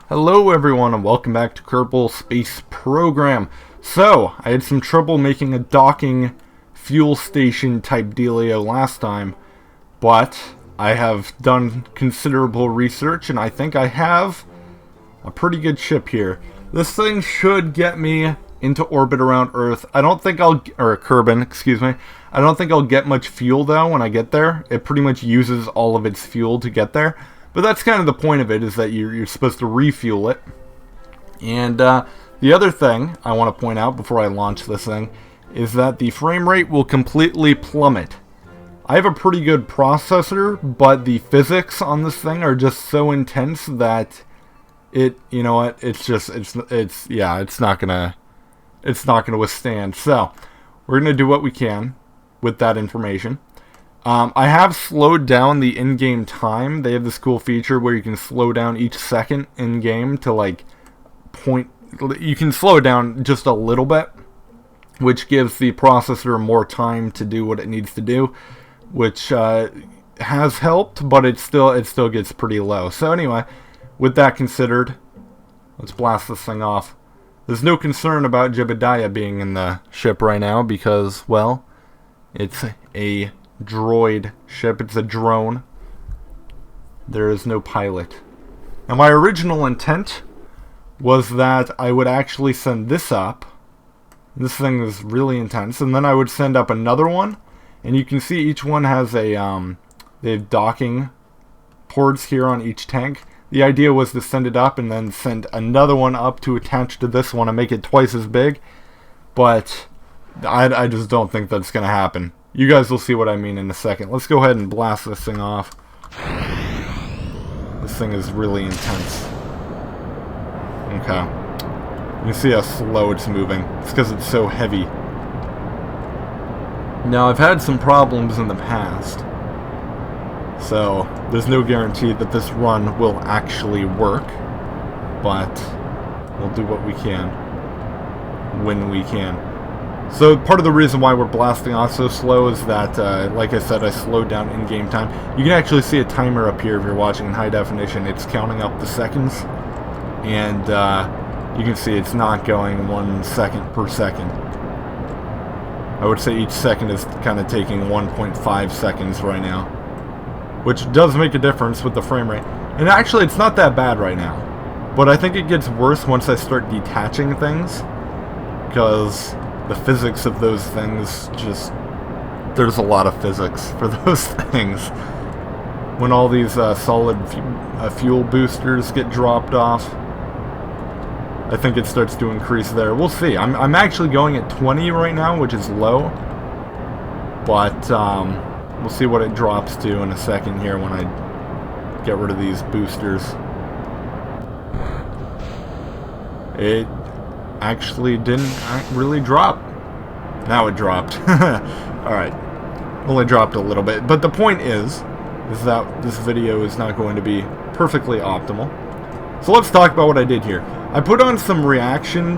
Hello everyone and welcome back to Kerbal Space Program. So, I had some trouble making a docking fuel station type dealio last time, but I have done considerable research and I think I have a pretty good ship here. This thing should get me into orbit around Earth. I don't think I'll, or Kerbin, excuse me. I don't think I'll get much fuel though when I get there. It pretty much uses all of its fuel to get there. But that's kind of the point of it, is that you're supposed to refuel it. And the other thing I want to point out before I launch this thing is that the frame rate will completely plummet. I have a pretty good processor, but the physics on this thing are just so intense that you know what, it's not gonna withstand. So we're gonna do what we can with that information. I have slowed down the in-game time. They have this cool feature where you can slow down each second in-game to like you can slow it down just a little bit, which gives the processor more time to do what it needs to do, which has helped, but it still gets pretty low. So anyway, with that considered, let's blast this thing off. There's no concern about Jebediah being in the ship right now because, well, it's a droid ship. It's a drone. There is no pilot. Now my original intent was that I would actually send this up. This thing is really intense. And then I would send up another one. And you can see each one has they have docking ports here on each tank. The idea was to send it up and then send another one up to attach to this one and make it twice as big. But I just don't think that's going to happen. You guys will see what I mean in a second. Let's go ahead and blast this thing off. This thing is really intense. Okay. You can see how slow it's moving. It's because it's so heavy. Now, I've had some problems in the past, so there's no guarantee that this run will actually work, but we'll do what we can when we can. So part of the reason why we're blasting off so slow is that, like I said, I slowed down in-game time. You can actually see a timer up here if you're watching in high definition. It's counting up the seconds, and you can see it's not going 1 second per second. I would say each second is kind of taking 1.5 seconds right now, which does make a difference with the frame rate. And actually, it's not that bad right now, but I think it gets worse once I start detaching things, because the physics of those things there's a lot of physics for those things. When all these solid fuel boosters get dropped off, I think it starts to increase there. We'll see. I'm actually going at 20 right now, which is low, but we'll see what it drops to in a second here when I get rid of these boosters. It actually didn't really drop. Now it dropped. Alright. Only dropped a little bit. But the point is that this video is not going to be perfectly optimal. So let's talk about what I did here. I put on some reaction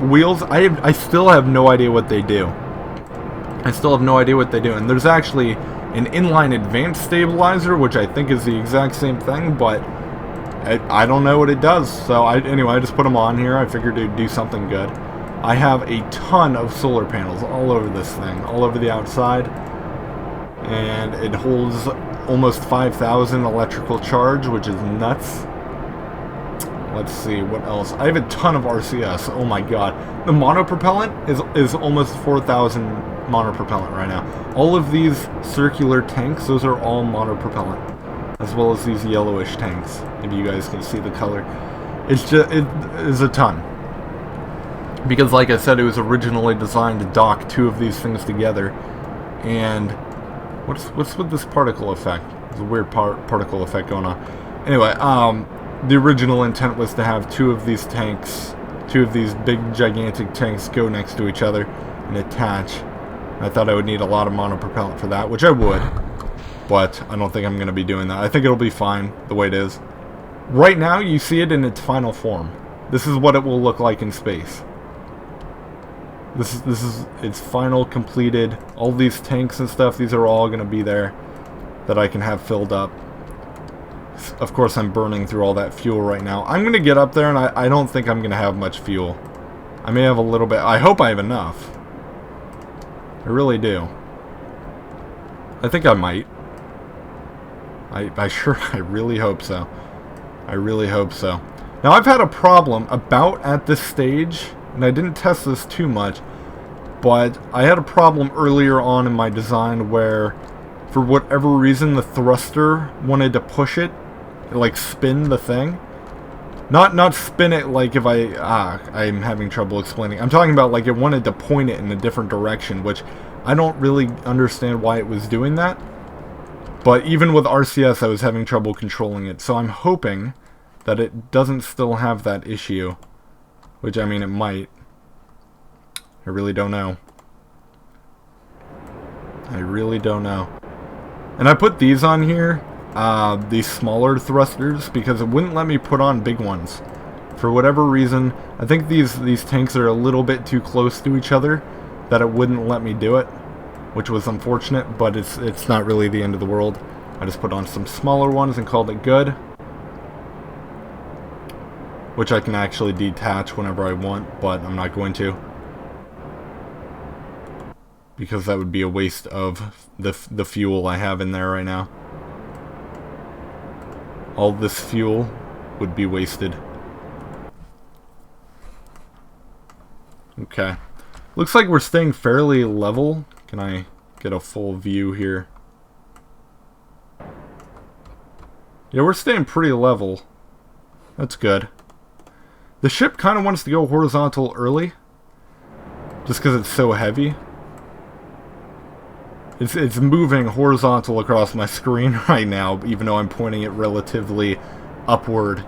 wheels. I still have no idea what they do. And there's actually an inline advanced stabilizer, which I think is the exact same thing, but I don't know what it does. So anyway, I just put them on here. I figured it'd do something good. I have a ton of solar panels all over this thing, all over the outside, and it holds almost 5,000 electrical charge, which is nuts. Let's see what else. I have a ton of RCS. Oh my god, the monopropellant is almost 4,000 monopropellant right now. All of these circular tanks, those are all monopropellant, as well as these yellowish tanks, if you guys can see the color. It is a ton, because like I said, it was originally designed to dock two of these things together. And what's with this particle effect? There's a weird particle effect going on. Anyway, the original intent was to have two of these tanks, two of these big gigantic tanks, go next to each other and attach. I thought I would need a lot of monopropellant for that, which I would, but I don't think I'm going to be doing that. I think it'll be fine the way it is. Right now, you see it in its final form. This is what it will look like in space. This is its final completed. All these tanks and stuff, these are all going to be there that I can have filled up. Of course, I'm burning through all that fuel right now. I'm going to get up there, and I don't think I'm going to have much fuel. I may have a little bit. I hope I have enough. I really do. I think I might. I really hope so. I really hope so. Now, I've had a problem about at this stage, and I didn't test this too much, but I had a problem earlier on in my design where, for whatever reason, the thruster wanted to push it, like spin the thing. Not spin it like if I'm having trouble explaining. I'm talking about like it wanted to point it in a different direction, which I don't really understand why it was doing that. But even with RCS, I was having trouble controlling it, so I'm hoping that it doesn't still have that issue. Which, I mean, it might. I really don't know. I really don't know. And I put these on here, these smaller thrusters, because it wouldn't let me put on big ones. For whatever reason, I think these tanks are a little bit too close to each other, that it wouldn't let me do it, which was unfortunate, but it's not really the end of the world. I just put on some smaller ones and called it good. Which I can actually detach whenever I want, but I'm not going to. Because that would be a waste of the fuel I have in there right now. All this fuel would be wasted. Okay. Looks like we're staying fairly level. Can I get a full view here? Yeah, we're staying pretty level. That's good. The ship kind of wants to go horizontal early, just because it's so heavy. It's moving horizontal across my screen right now, even though I'm pointing it relatively upward.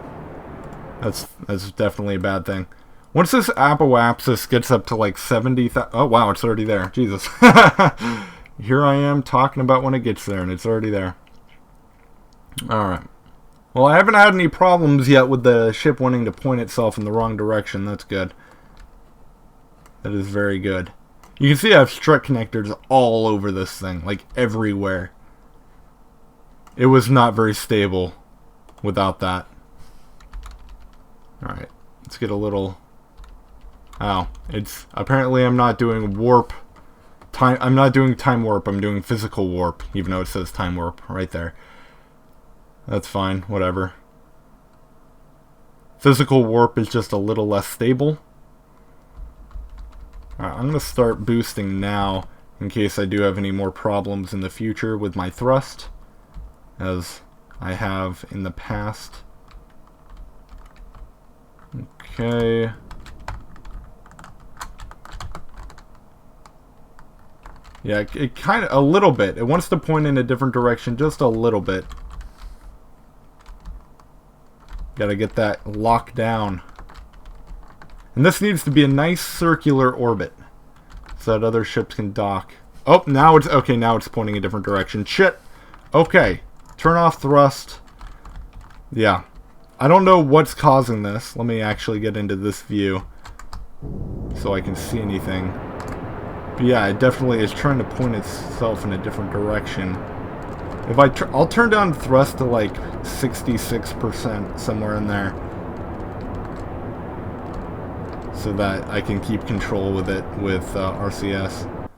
That's definitely a bad thing. Once this apoapsis gets up to like 70,000... Oh wow, it's already there. Jesus. Here I am talking about when it gets there, and it's already there. Alright. Well, I haven't had any problems yet with the ship wanting to point itself in the wrong direction. That's good. That is very good. You can see I have strut connectors all over this thing, like everywhere. It was not very stable without that. Alright, let's get a little... Oh, it's... Apparently I'm not doing warp... I'm not doing time warp, I'm doing physical warp, even though it says time warp right there. That's fine, whatever. Physical warp is just a little less stable. Alright, I'm going to start boosting now in case I do have any more problems in the future with my thrust, as I have in the past. Okay. Yeah, it kind of, a little bit. It wants to point in a different direction, just a little bit. Gotta get that locked down. And this needs to be a nice circular orbit, so that other ships can dock. Oh, now it's, okay, now it's pointing a different direction. Shit! Okay, turn off thrust. Yeah. I don't know what's causing this. Let me actually get into this view, so I can see anything. But yeah, it definitely is trying to point itself in a different direction. If I'll turn down thrust to like 66%, somewhere in there, so that I can keep control with it with RCS.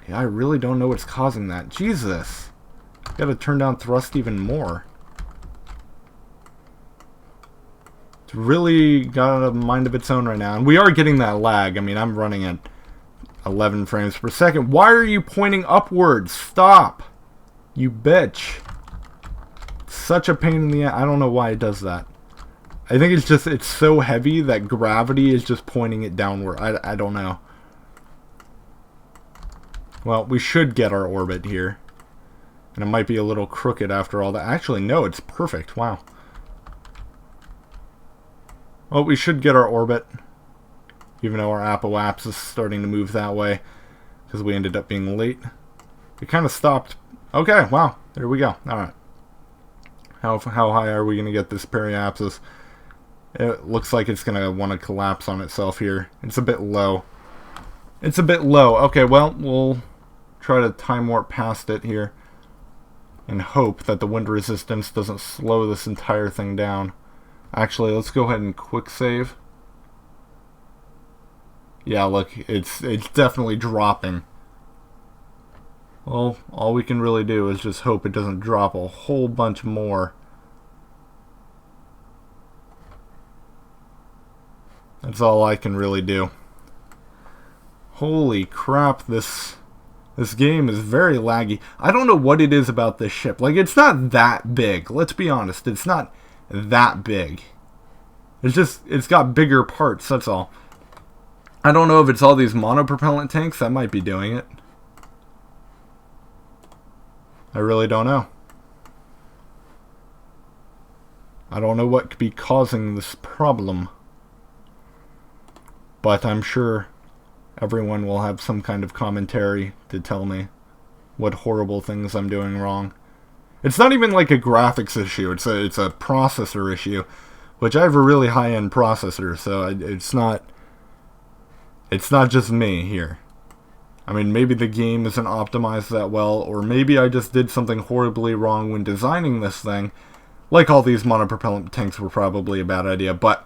Yeah, I really don't know what's causing that. Jesus! Gotta turn down thrust even more. It's really got a mind of its own right now. And we are getting that lag. I mean, I'm running at 11 frames per second. Why are you pointing upwards? Stop! You bitch. Such a pain in the ass. I don't know why it does that. I think it's just, it's so heavy that gravity is just pointing it downward. I don't know. Well, we should get our orbit here. And it might be a little crooked after all that. Actually, no, it's perfect. Wow. Well, we should get our orbit. Even though our apoapsis is starting to move that way. Because we ended up being late. We kind of stopped. Okay, wow. There we go. Alright. How high are we going to get this periapsis? It looks like it's going to want to collapse on itself here. It's a bit low. It's a bit low. Okay, well, we'll try to time warp past it here. and hope that the wind resistance doesn't slow this entire thing down. Actually, let's go ahead and quick save. Yeah, look, it's definitely dropping. Well, all we can really do is just hope it doesn't drop a whole bunch more. That's all I can really do. Holy crap, this game is very laggy. I don't know what it is about this ship. Like, it's not that big. Let's be honest, it's not that big. It's got bigger parts, that's all. I don't know if it's all these monopropellant tanks that might be doing it. I really don't know. I don't know what could be causing this problem. But I'm sure everyone will have some kind of commentary to tell me what horrible things I'm doing wrong. It's not even like a graphics issue, it's a processor issue, which I have a really high-end processor, so it's not just me here. I mean, maybe the game isn't optimized that well, or maybe I just did something horribly wrong when designing this thing. Like all these monopropellant tanks were probably a bad idea, but,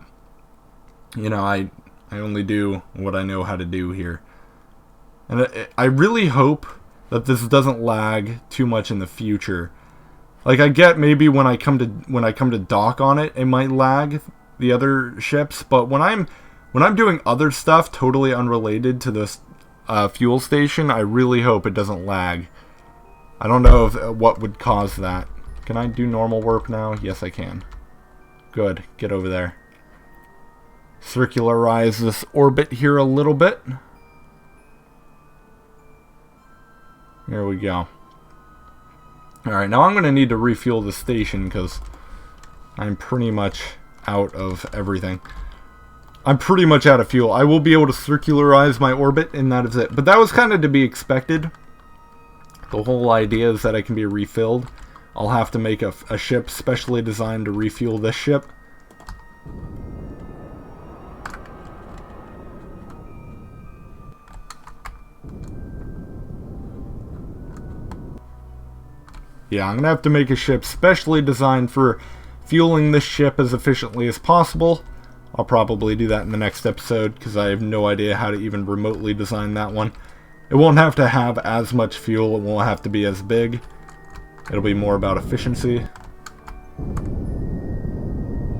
you know, I only do what I know how to do here. And I really hope that this doesn't lag too much in the future. Like, I get maybe when I come to dock on it, it might lag the other ships, but when I'm doing other stuff totally unrelated to this fuel station, I really hope it doesn't lag. I don't know what would cause that. Can I do normal warp now? Yes, I can. Good. Get over there. Circularize this orbit here a little bit. There we go. Alright, now I'm going to need to refuel the station because I'm pretty much out of everything. I'm pretty much out of fuel. I will be able to circularize my orbit, and that is it. But that was kind of to be expected. The whole idea is that I can be refilled. I'll have to make a ship specially designed to refuel this ship. Yeah, I'm going to have to make a ship specially designed for fueling this ship as efficiently as possible. I'll probably do that in the next episode, because I have no idea how to even remotely design that one. It won't have to have as much fuel, it won't have to be as big. It'll be more about efficiency.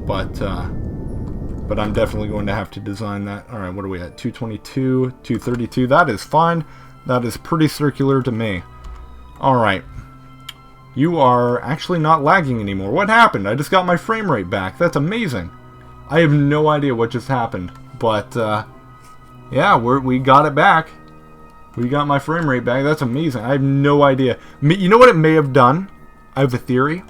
But I'm definitely going to have to design that. Alright, what are we at? 222, 232. That is fine. That is pretty circular to me. Alright. You are actually not lagging anymore. What happened? I just got my frame rate back. That's amazing. I have no idea what just happened. But, yeah, we got it back. We got my frame rate back. That's amazing. I have no idea. You know what it may have done? I have a theory.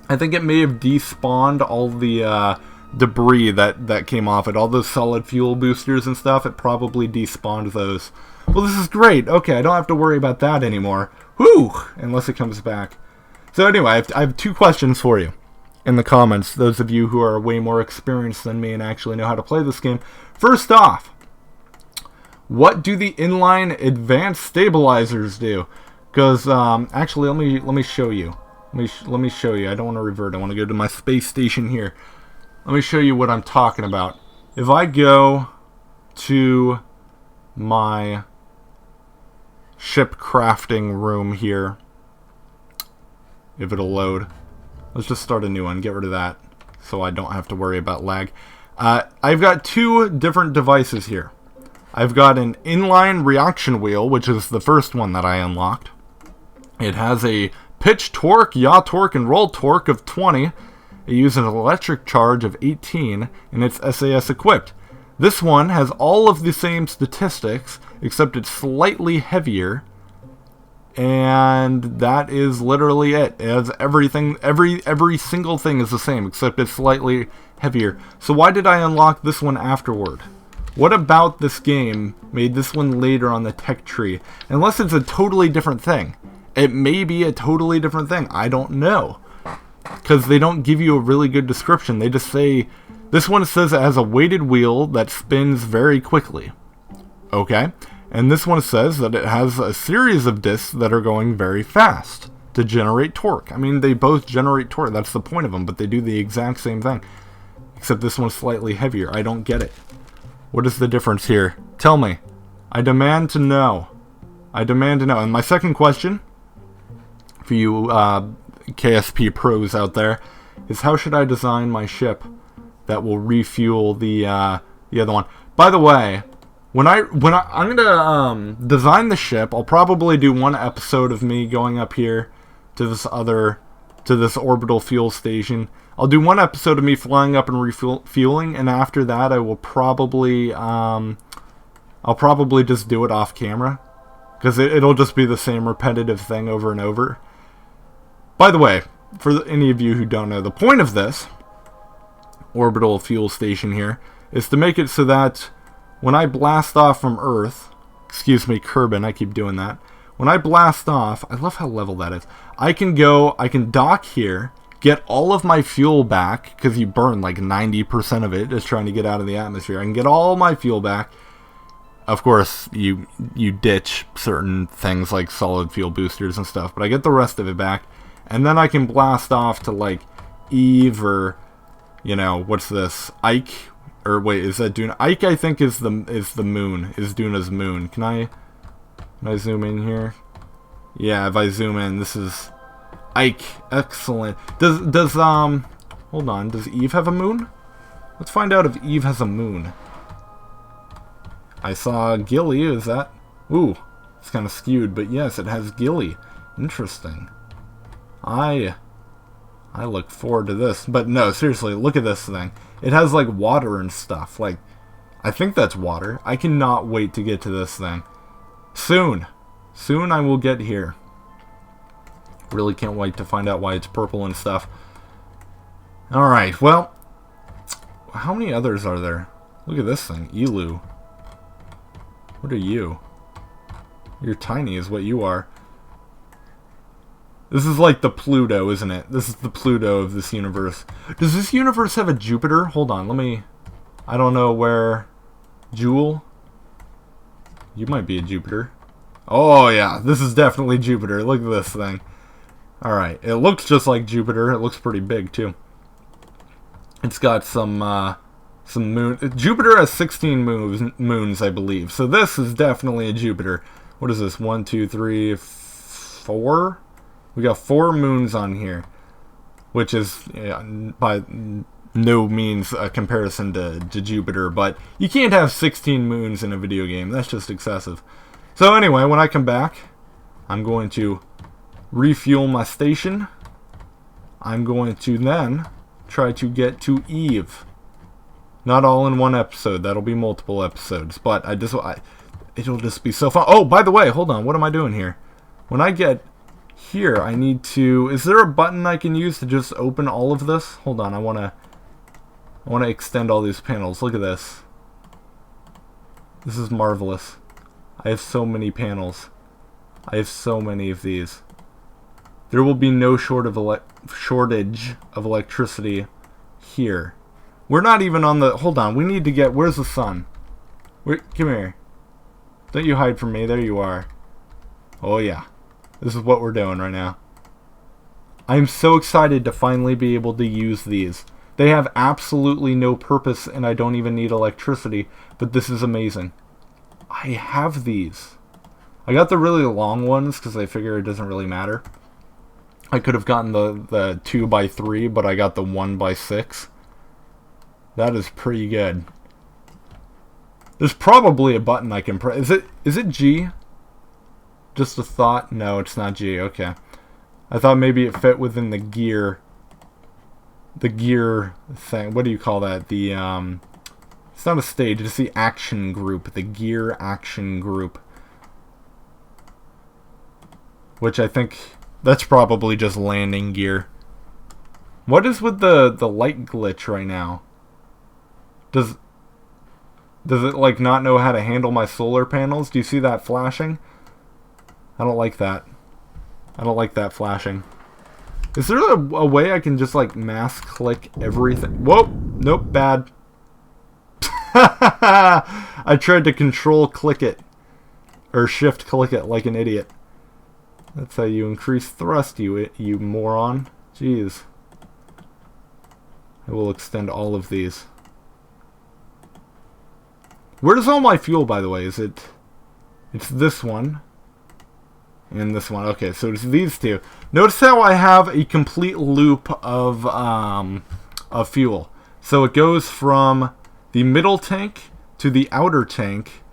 I think it may have despawned all the debris that came off it. All those solid fuel boosters and stuff. It probably despawned those. Well, this is great. Okay, I don't have to worry about that anymore. Whew! Unless it comes back. So anyway, I have two questions for you in the comments. Those of you who are way more experienced than me and actually know how to play this game. First off, what do the inline advanced stabilizers do? Because actually, let me show you. Let me show you. I don't want to revert. I want to go to my space station here. Let me show you what I'm talking about. If I go to my ship crafting room here, if it'll load, let's just start a new one. Get rid of that so I don't have to worry about lag. I've got two different devices here. I've got an inline reaction wheel, which is the first one that I unlocked. It has a pitch torque, yaw torque, and roll torque of 20. It uses an electric charge of 18, and it's SAS equipped. This one has all of the same statistics, except it's slightly heavier. And that is literally it. It has everything, every single thing is the same, except it's slightly heavier. So why did I unlock this one afterward? What about this game made this one later on the tech tree? Unless it's a totally different thing. It may be a totally different thing. I don't know. Because they don't give you a really good description. They just say, this one says it has a weighted wheel that spins very quickly. Okay. And this one says that it has a series of discs that are going very fast. to generate torque. I mean, they both generate torque. That's the point of them, but they do the exact same thing. Except this one's slightly heavier. I don't get it. What is the difference here? Tell me. I demand to know. I demand to know. And my second question, for you KSP pros out there, is how should I design my ship that will refuel the other one? By the way, when I'm gonna design the ship, I'll probably do one episode of me going up here to this orbital fuel station. I'll do one episode of me flying up and refueling, and after that, I will probably I'll probably just do it off camera, because it'll just be the same repetitive thing over and over. By the way, for any of you who don't know, the point of this orbital fuel station here is to make it so that when I blast off from Earth, excuse me, Kerbal, I keep doing that. When I blast off, I love how level that is. I can dock here, get all of my fuel back, because you burn like 90% of it just trying to get out of the atmosphere. I can get all my fuel back. Of course, you ditch certain things like solid fuel boosters and stuff, but I get the rest of it back. And then I can blast off to like Eve or, you know, what's this? Ike? Or wait, is that Duna? Ike, I think, is the moon. Is Duna's moon. Can I zoom in here? Yeah, if I zoom in, this is Ike. Excellent. Does hold on, does Eve have a moon? Let's find out if Eve has a moon. I saw Gilly, is that? Ooh, it's kind of skewed, but yes, it has Gilly. Interesting. I look forward to this. But no, seriously, look at this thing. It has like water and stuff. Like, I think that's water. I cannot wait to get to this thing. Soon. Soon I will get here. Really can't wait to find out why it's purple and stuff. Alright, well, how many others are there? Look at this thing. Elu. What are you? You're tiny is what you are. This is like the Pluto, isn't it? This is the Pluto of this universe. Does this universe have a Jupiter? Hold on, let me... I don't know where... Jewel? You might be a Jupiter. Oh yeah, this is definitely Jupiter. Look at this thing. Alright, it looks just like Jupiter. It looks pretty big, too. It's got some moon... Jupiter has 16 moons, I believe. So this is definitely a Jupiter. What is this? 1, 2, 3, 4? We got 4 moons on here, which is by no means a comparison to Jupiter, but you can't have 16 moons in a video game. That's just excessive. So anyway, when I come back, I'm going to refuel my station. I'm going to then try to get to Eve. Not all in one episode. That'll be multiple episodes, but it'll just be so fun. Oh, by the way, hold on. What am I doing here? When I get here, I need to... Is there a button I can use to just open all of this? Hold on, I want to extend all these panels. Look at this. This is marvelous. I have so many panels. I have so many of these. There will be no shortage of electricity here. We're not even on the... Hold on, we need to get... Where's the sun? Wait, come here. Don't you hide from me. There you are. Oh yeah. This is what we're doing right now. I'm so excited to finally be able to use these. They have absolutely no purpose and I don't even need electricity, but this is amazing. I have these. I got the really long ones because I figure it doesn't really matter. I could have gotten the 2x3, but I got the 1x6. That is pretty good. There's probably a button I can press. Is it G? Just a thought? No, it's not G. Okay. I thought maybe it fit within the gear thing. What do you call that? The it's not a stage, it's the action group, the gear action group. Which I think that's probably just landing gear. What is with the light glitch right now? Does it like not know how to handle my solar panels? Do you see that flashing? I don't like that. I don't like that flashing. Is there a way I can just like mass click everything? Whoa! Nope, bad. I tried to control click it. Or shift click it like an idiot. That's how you increase thrust, you moron. Jeez. I will extend all of these. Where does all my fuel, by the way? Is it... It's this one. And this one. Okay, so it's these two. Notice how I have a complete loop of fuel. So it goes from the middle tank to the outer tank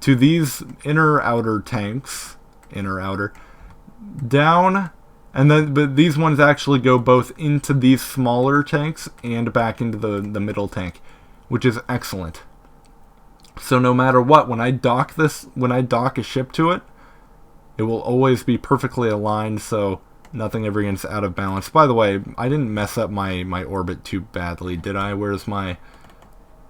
to these outer tanks. Outer. Down. And then, but these ones actually go both into these smaller tanks and back into the middle tank, which is excellent. So no matter what, when I dock a ship to it, it will always be perfectly aligned, so nothing ever gets out of balance. By the way, I didn't mess up my orbit too badly, did I? Where's my...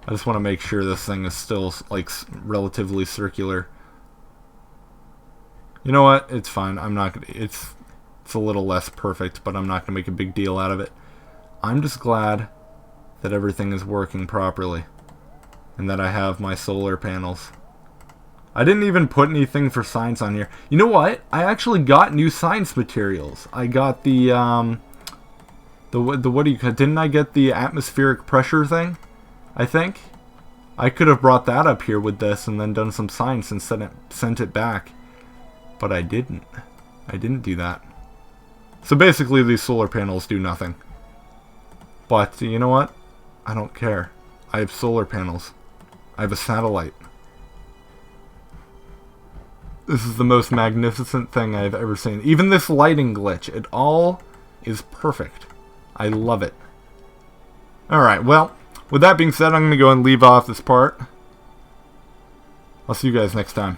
I just want to make sure this thing is still, like, relatively circular. You know what? It's fine. I'm not gonna... It's a little less perfect, but I'm not going to make a big deal out of it. I'm just glad that everything is working properly. And that I have my solar panels. I didn't even put anything for science on here. You know what? I actually got new science materials. I got the what do you... Didn't I get the atmospheric pressure thing? I think. I could have brought that up here with this and then done some science and sent it back. But I didn't. I didn't do that. So basically these solar panels do nothing. But you know what? I don't care. I have solar panels. I have a satellite. This is the most magnificent thing I've ever seen. Even this lighting glitch, it all is perfect. I love it. Alright, well, with that being said, I'm going to go and leave off this part. I'll see you guys next time.